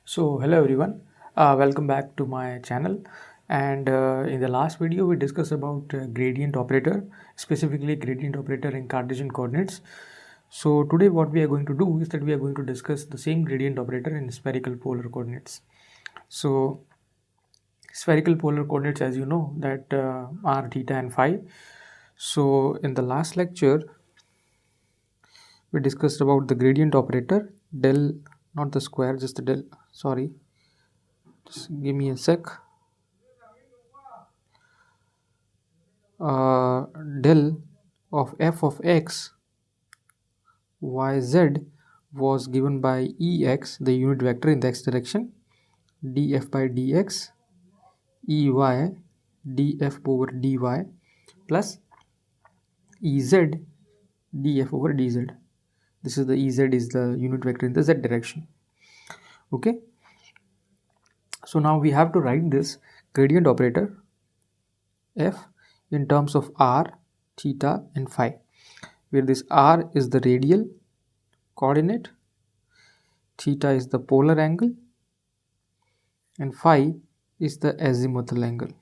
So hello everyone, welcome back to my channel. And in the last video we discussed about gradient operator, specifically gradient operator in Cartesian coordinates. So today what we are going to do is that we are going to discuss the same gradient operator in spherical polar coordinates. So spherical polar coordinates, as you know, that are theta and phi. So in the last lecture we discussed about the gradient operator del, not the square, just the del. Sorry, just give me a sec. Del of f of x y z was given by ex, the unit vector in the x direction, df by dx ey df over dy plus ez df over dz. This is the ez is the unit vector in the z direction. Okay, so now we have to write this gradient operator f in terms of r, theta and phi, where this r is the radial coordinate, theta is the polar angle, and phi is the azimuthal angle.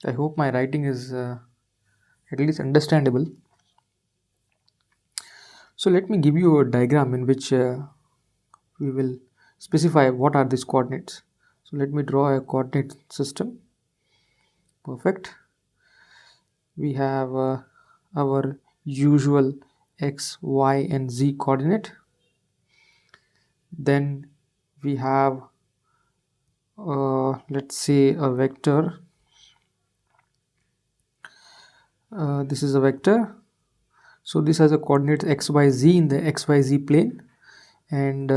I hope my writing is at least understandable. So let me give you a diagram in which we will specify what are these coordinates. So let me draw a coordinate system. Perfect. We have our usual x, y and z coordinate. Then we have let's say a vector. This is a vector. So this has a coordinate x, y, z in the x, y, z plane, and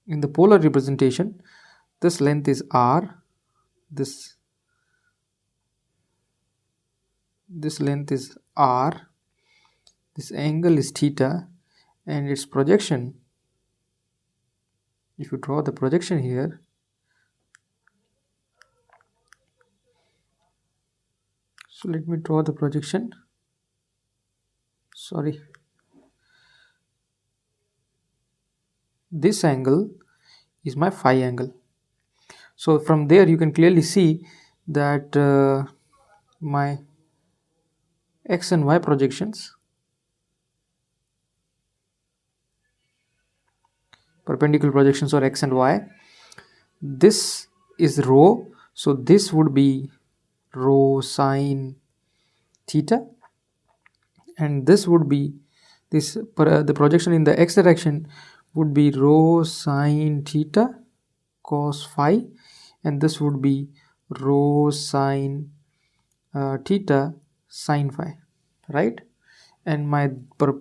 in the polar representation this length is r, this length is r, this angle is theta, and its projection, if you draw the projection here, so let me draw the projection. Sorry, this angle is my phi angle. So from there you can clearly see that my x and y projections, perpendicular projections, or x and y, this is rho, so this would be rho sine theta, and this would be the projection in the x direction would be rho sine theta cos phi, and this would be rho sine theta sine phi, right? And my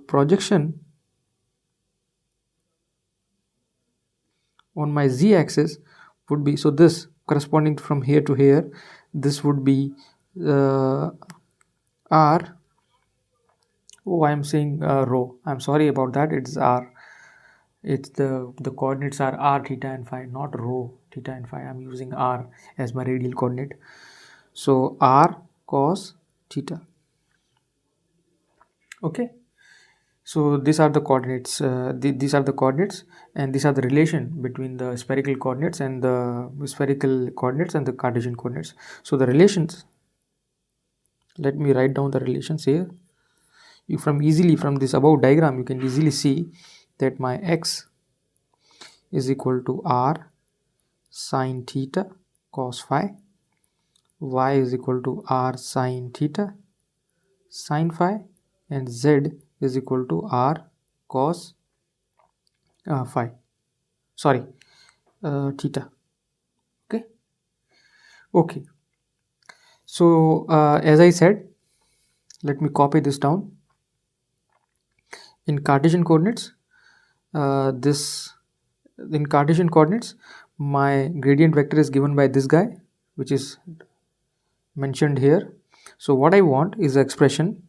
projection on my z axis would be, so this corresponding from here to here, this would be r. Oh, I'm saying rho, I'm sorry about that, it's r. It's the coordinates are r, theta and phi, not rho, theta and phi. I'm using r as my radial coordinate. So r cos theta. Okay, so these are the coordinates, these are the coordinates, and these are the relation between the spherical coordinates and the Cartesian coordinates. So the relations, let me write down the relations here. From this above diagram you can easily see that my x is equal to r sine theta cos phi, y is equal to r sine theta sine phi, and z is equal to r cos phi, sorry, theta. Okay, so as I said, let me copy this down. In Cartesian coordinates, in Cartesian coordinates my gradient vector is given by this guy, which is mentioned here. So what I want is the expression.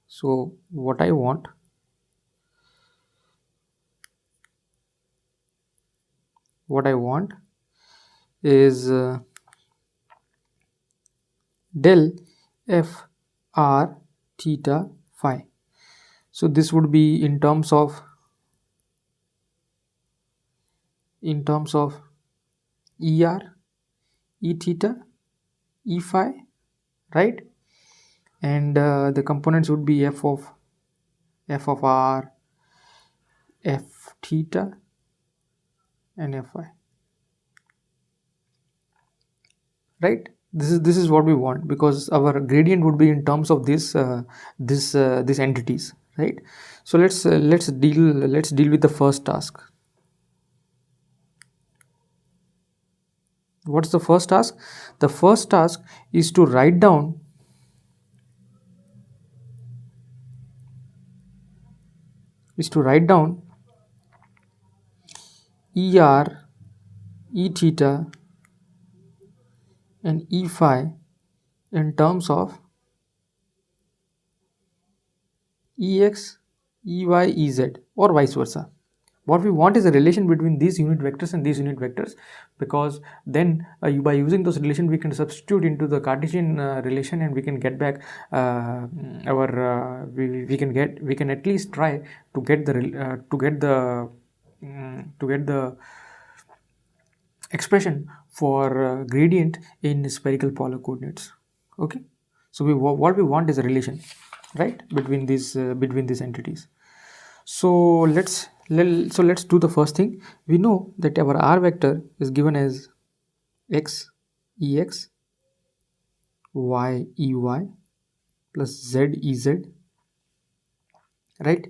So what I want is del f r theta phi. So this would be in terms of er, e theta, e phi, right? And the components would be f of r, f theta, and fi, right? This is what we want, because our gradient would be in terms of these entities, right? So let's deal with the first task. What's the first task? The first task is to write down er, e theta, and e phi in terms of ex, ey, ez, or vice versa. What we want is a relation between these unit vectors and these unit vectors, because then by using those relations we can substitute into the Cartesian relation, and we can get back we can at least try to get the expression for gradient in spherical polar coordinates. Okay, so what we want is a relation, right, between these entities. So let's do the first thing. We know that our r vector is given as x ex, y ey, plus z ez, right?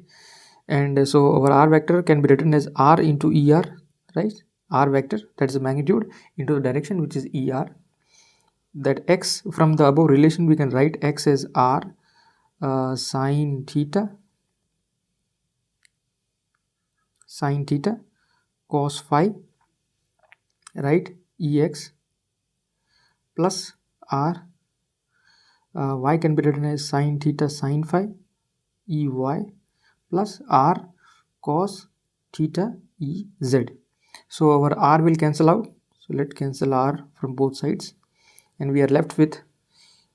And so our r vector can be written as r into er, right? R vector, that is the magnitude, into the direction, which is er. That x, from the above relation we can write x as r sine theta cos phi, right? Ex plus r, y can be written as sine theta sine phi, ey plus r cos theta ez. So our r will cancel out, so let's cancel r from both sides, and we are left with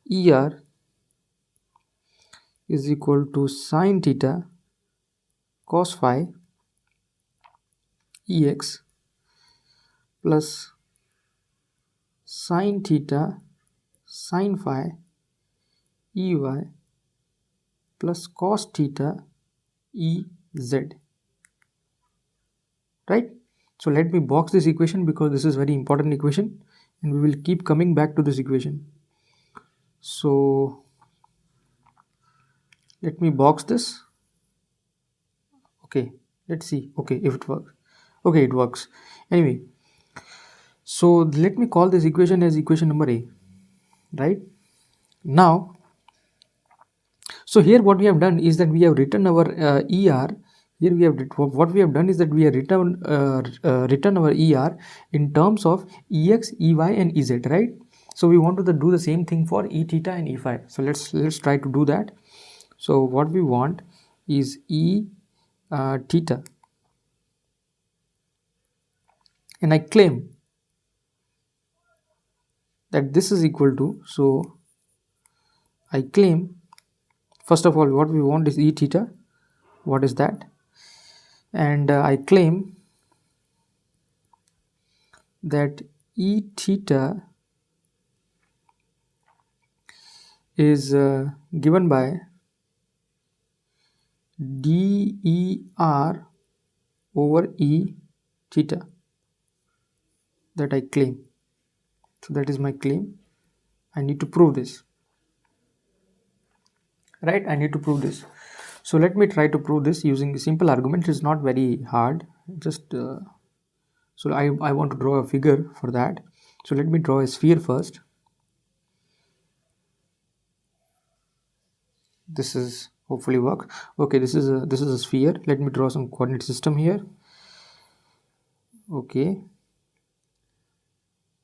er is equal to sine theta cos phi ex plus sine theta sine phi ey plus cos theta ez, right? So let me box this equation, because this is very important equation and we will keep coming back to this equation. So let me box this. Okay, let's see. Okay, if it works. Okay, it works. Anyway, so let me call this equation as equation number A, right? Now, so here what we have done is that we have written our er. Here we have what we have done is that we have written our er in terms of ex, ey, and ez, right? So we want to do the same thing for e theta and e phi. So let's try to do that. So what we want is e theta, and I claim that this is equal to, so I claim, first of all, what we want is e theta. What is that? And I claim that e theta is given by der over e theta, that I claim. So that is my claim. I need to prove this, right? I need to prove this. So let me try to prove this using simple argument. It's not very hard. Just so I want to draw a figure for that. So let me draw a sphere first. This is hopefully work. Okay, this is a sphere. Let me draw some coordinate system here. Okay,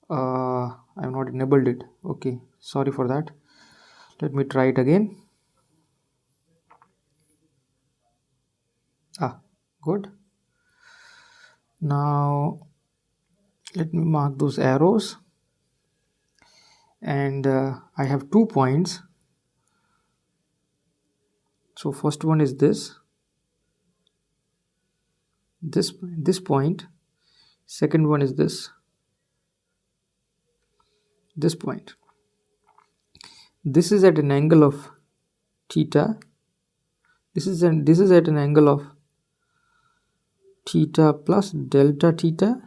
I've not enabled it. Okay, sorry for that. Let me try it again. Good. Now let me mark those arrows, and I have 2 points So first one is this point. Second one is this point. This is at an angle of theta. This is at an angle of theta plus delta theta,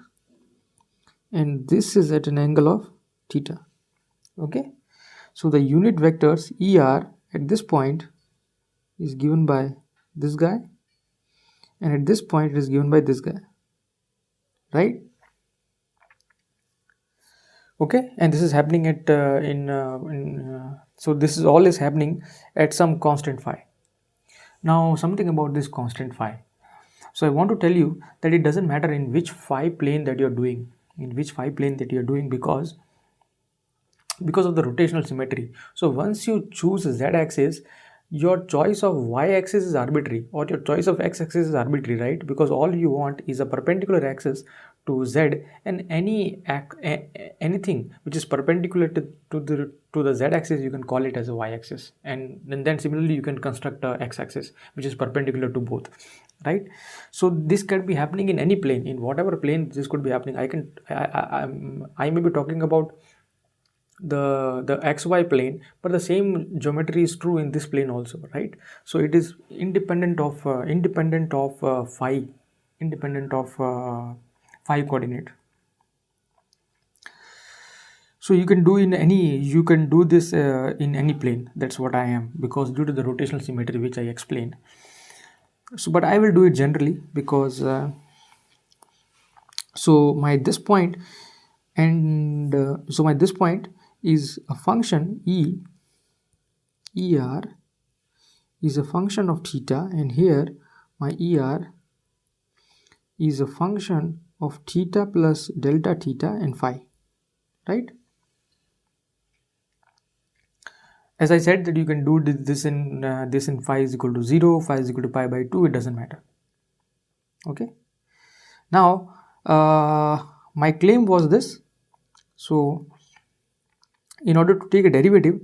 and this is at an angle of theta. Okay, so the unit vectors er at this point is given by this guy, and at this point it is given by this guy, right? Okay, and this is happening at so this is all is happening at some constant phi. Now something about this constant phi. So I want to tell you that it doesn't matter in which phi plane that you're doing, because of the rotational symmetry. So once you choose z axis, your choice of y axis is arbitrary, or your choice of x axis is arbitrary, right? Because all you want is a perpendicular axis to z, and anything which is perpendicular to the z axis, you can call it as a y axis, and then similarly you can construct a x axis which is perpendicular to both, right? So this can be happening in any plane, in whatever plane this could be happening. I may be talking about the xy plane, but the same geometry is true in this plane also, right? So it is independent of phi coordinate. So you can do this in any plane. That's what I am, because due to the rotational symmetry which I explained. So but I will do it generally, because so my this point is a function er is a function of theta, and here my er is a function of theta plus delta theta and phi, right? As I said that you can do this in phi is equal to 0, phi is equal to pi by 2, it doesn't matter. Okay, now my claim was this. So in order to take a derivative,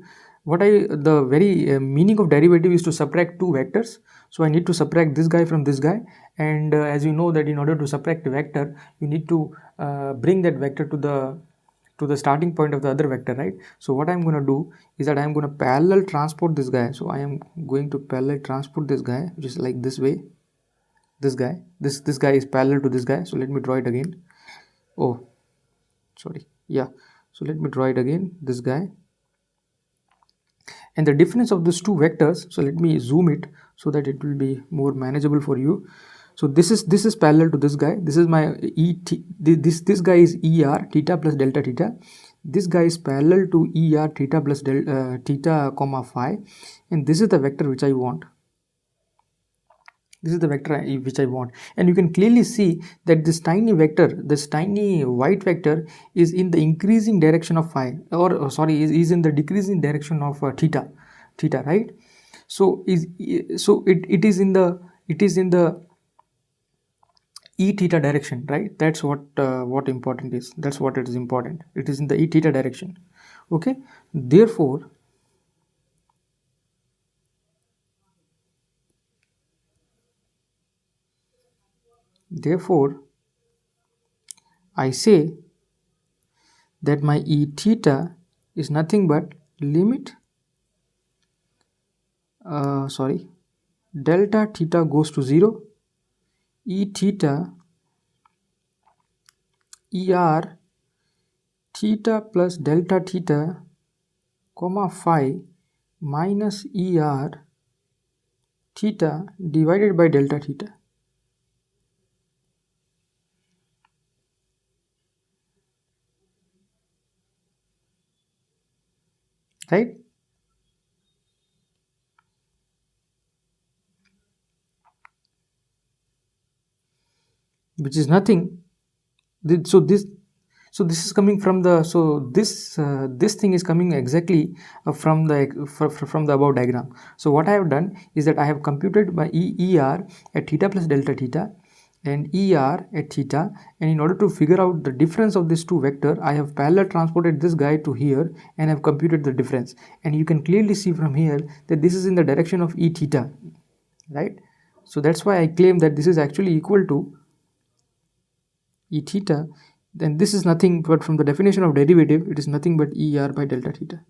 the very meaning of derivative is to subtract two vectors. So I need to subtract this guy from this guy, and as you know that in order to subtract a vector, you need to bring that vector to the starting point of the other vector, right? So what I'm going to do is that I'm going to parallel transport this guy. So I am going to parallel transport this guy, which is like this way. This guy is parallel to this guy. So let me draw it again. Oh, sorry. Yeah. So let me draw it again. This guy. And the difference of these two vectors. So let me zoom it so that it will be more manageable for you. So this is parallel to this guy. This is my this guy is er theta plus delta theta. This guy is parallel to er theta plus theta comma phi, and this is the vector which I want. This is the vector which I want, and you can clearly see that this tiny white vector is in the increasing direction of phi, or sorry, is in the decreasing direction of theta, right? So it is in the e theta direction, right? That's what important is. That's what it is important. It is in the e theta direction. Okay. Therefore I say that my e theta is nothing but limit delta theta goes to 0, e theta er theta plus delta theta comma phi minus er theta divided by delta theta. Right? Which is nothing. So this is coming from the this thing is coming exactly from the above diagram. So what I have done is that I have computed my er at theta plus delta theta, and ER at theta, and in order to figure out the difference of this two vector, I have parallel transported this guy to here and have computed the difference. And you can clearly see from here that this is in the direction of E theta, right? So that's why I claim that this is actually equal to E theta. Then this is nothing but, from the definition of derivative, it is nothing but ER by delta theta.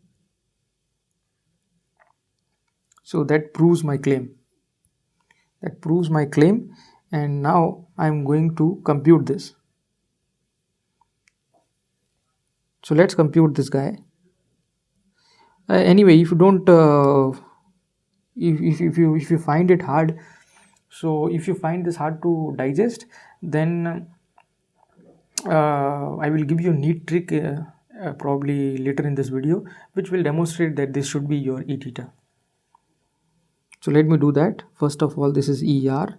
So that proves my claim. That proves my claim, and now I'm going to compute this. So let's compute this guy. Anyway, if you don't if you find it hard, so if you find this hard to digest, then I will give you a neat trick probably later in this video, which will demonstrate that this should be your E theta. So let me do that. First of all, this is ER,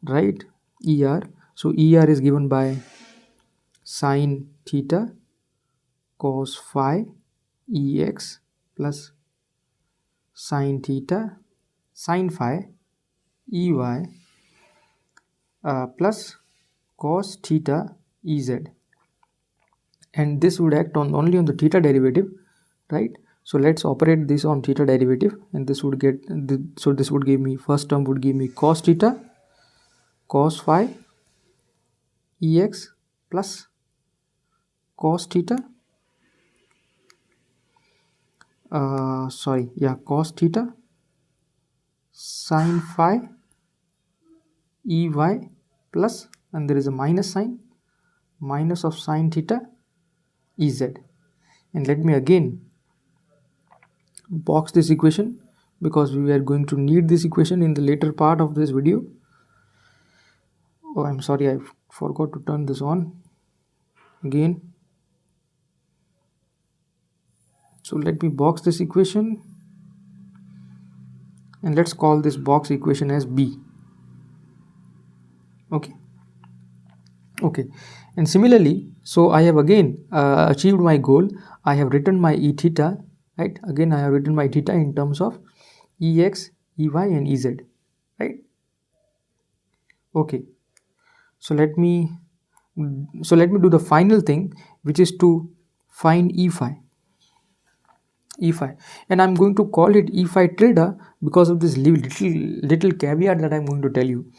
right? ER. So ER is given by sine theta cos phi EX plus sine theta sine phi EY plus cos theta EZ, and this would act on only on the theta derivative, right? So let's operate this on theta derivative, and this would get so this would give me, first term would give me cos theta cos phi EX plus cos theta cos theta sine phi EY plus, and there is a minus sign, minus of sine theta EZ. And let me again box this equation, because we are going to need this equation in the later part of this video. Oh, I'm sorry, I forgot to turn this on again. So let me box this equation, and let's call this box equation as B. Okay, and similarly, so I have again achieved my goal. I have written my E theta, right? Again, I have written my theta in terms of EX, EY and EZ, right? Okay, so let me do the final thing, which is to find E phi, and I'm going to call it E phi tilde because of this little caveat that I'm going to tell you.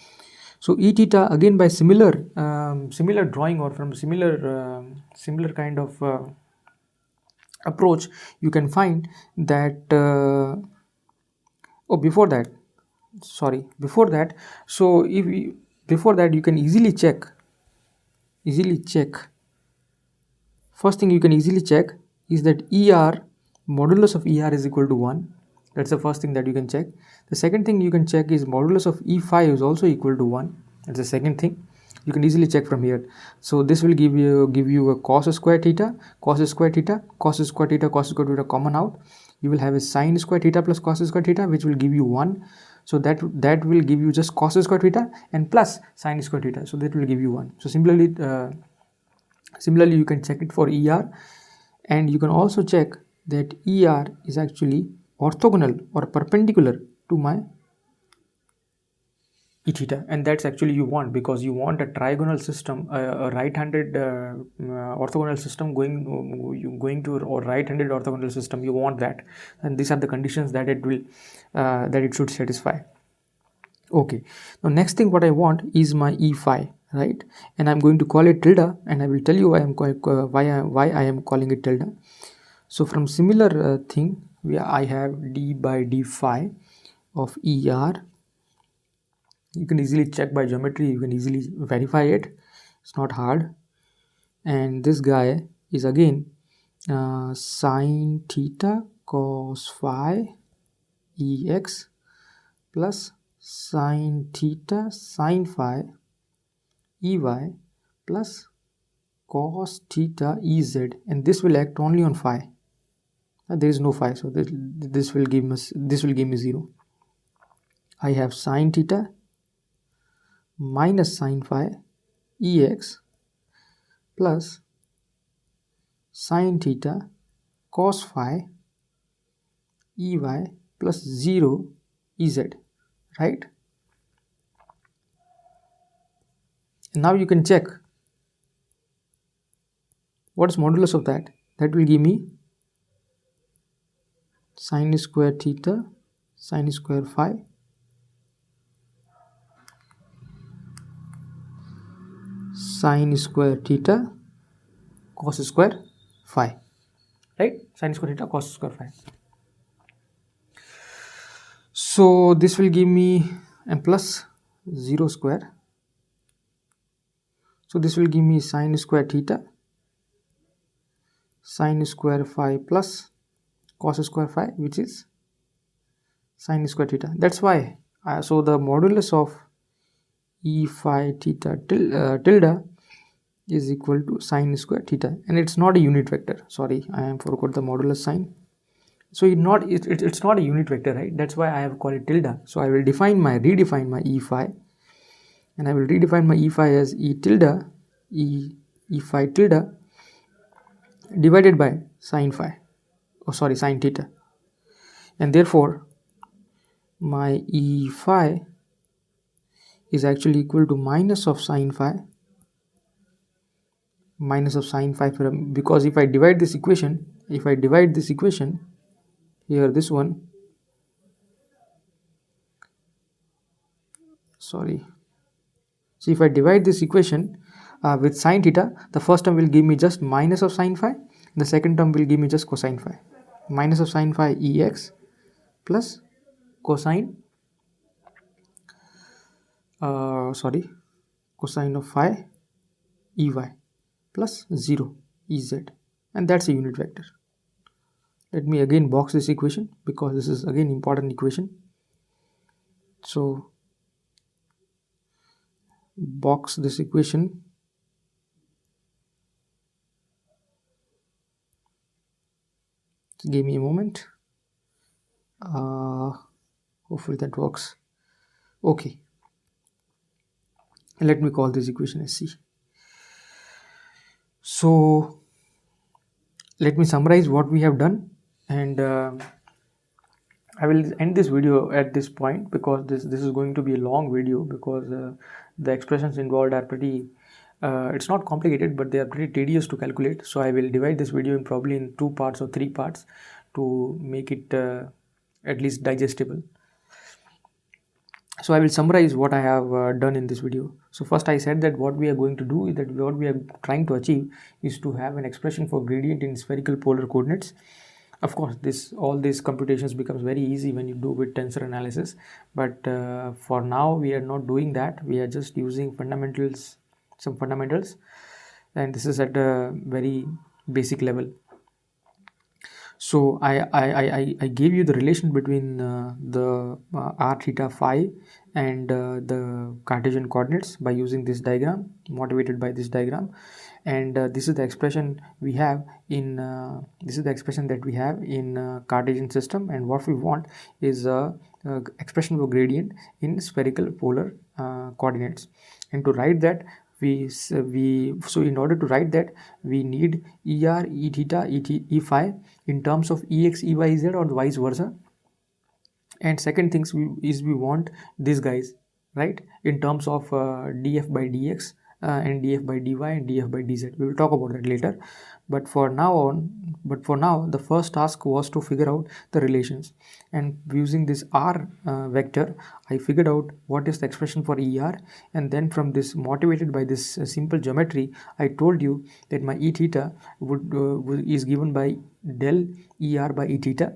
So E theta, again by similar drawing, or from similar kind of approach, you can find that before that, so before that you can easily check. First thing you can easily check is that modulus of ER is equal to 1. That's the first thing that you can check. The second thing you can check is modulus of E phi is also equal to 1. That's the second thing you can easily check from here. So this will give you a cos square theta common out. You will have a sin square theta plus cos square theta, which will give you 1. So that will give you just cos square theta and plus sin square theta. So that will give you 1. So similarly you can check it for ER, and you can also check that ER is actually orthogonal or perpendicular to my E theta, and that's actually you want, because you want a trigonal system, a right-handed orthogonal system going to a right-handed orthogonal system. You want that, and these are the conditions that it will that it should satisfy. Okay, now next thing what I want is my E phi, right? And I'm going to call it tilde, and I will tell you why I am calling it tilde. So from similar thing, I have d by d phi of ER. You can easily check by geometry, you can easily verify it, it's not hard. And this guy is again sine theta cos phi EX plus sine theta sine phi EY plus cos theta EZ, and this will act only on phi. There is no phi, so this will give me 0. I have sine theta minus sine phi EX plus sine theta cos phi EY plus 0 EZ, right? Now you can check what is modulus of that. That will give me sine square theta, sine square phi, sine square theta, cos square phi, right? Sine square theta, cos square phi. So this will give me, and plus 0 square. So this will give me sine square theta, sine square phi plus cos square phi, which is sine square theta. That's why so the modulus of e phi theta tilde is equal to sine square theta, and it's not a unit vector. Sorry, I forgot the modulus sign. So it's not a unit vector, right? That's why I have called it tilde. So I will redefine my e phi, and I will redefine my e phi as e tilde, e phi tilde divided by sine phi, sine theta, and therefore my e phi is actually equal to minus of sine phi, because if I divide this equation, here, this one, sorry, so if I divide this equation with sine theta, the first term will give me just minus of sine phi, the second term will give me just cosine phi. Minus of sine phi ex plus cosine cosine of phi ey plus 0 ez, and that's a unit vector. Let me again box this equation because this is again important equation. So box this equation. Give me a moment. Hopefully that works. Okay, let me call this equation as C. So let me summarize what we have done, and I will end this video at this point because this is going to be a long video, because the expressions involved are pretty it's not complicated, but they are pretty tedious to calculate. So I will divide this video in probably in 2 parts or 3 parts to make it at least digestible. So I will summarize what I have done in this video. So first I said that what we are going to do is that what we are trying to achieve is to have an expression for gradient in spherical polar coordinates. Of course, all these computations becomes very easy when you do with tensor analysis, but for now we are not doing that. We are just using some fundamentals, and this is at a very basic level. So I gave you the relation between the r theta phi and the Cartesian coordinates by using this diagram, motivated by this diagram, and this is the expression we have in that we have in Cartesian system, and what we want is a expression for gradient in spherical polar coordinates. And to write that, so in order to write that, we need er, e theta, e phi in terms of ex, ey, z, or vice versa. And second things we want these guys, right, in terms of df by dx and df by dy and df by dz. We will talk about that later, but for now the first task was to figure out the relations, and using this r vector I figured out what is the expression for er, and then from this, motivated by this simple geometry, I told you that my e theta is given by del er by e theta.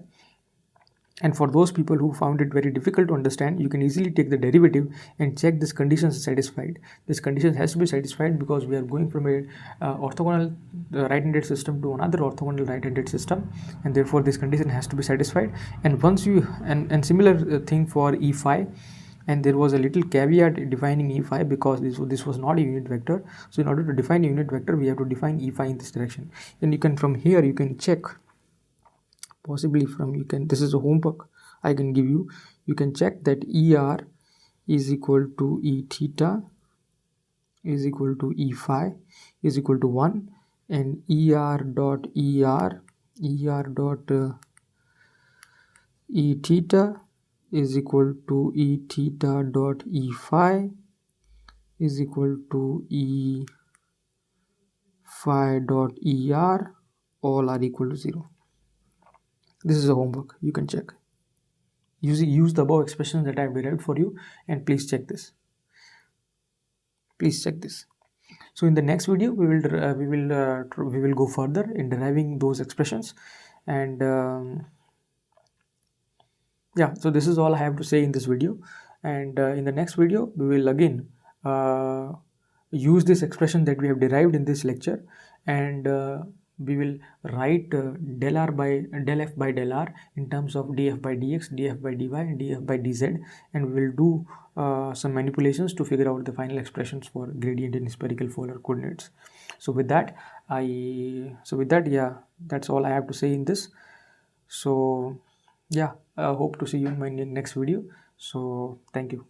And for those people who found it very difficult to understand, you can easily take the derivative and check this condition is satisfied. This condition has to be satisfied because we are going from a orthogonal right-handed system to another orthogonal right-handed system, and therefore this condition has to be satisfied. And once you and similar thing for e phi, and there was a little caveat defining e phi because this was not a unit vector. So in order to define a unit vector, we have to define e phi in this direction, and you can, from here you can check, possibly from, this is a homework I can give you. You can check that er is equal to e theta is equal to e phi is equal to 1, and er dot e theta is equal to e theta dot e phi is equal to E phi dot ER, all are equal to 0. This is a homework, you can check. Use the above expressions that I have derived for you, and please check this. Please check this. So in the next video, we will go further in deriving those expressions, and yeah. So this is all I have to say in this video, and in the next video, we will again uh, use this expression that we have derived in this lecture, and we will write del r by del f by del r in terms of df by dx, df by dy, and df by dz, and we will do some manipulations to figure out the final expressions for gradient in spherical polar coordinates. So with that, yeah, that's all I have to say in this. So yeah, I hope to see you in my next video. So thank you.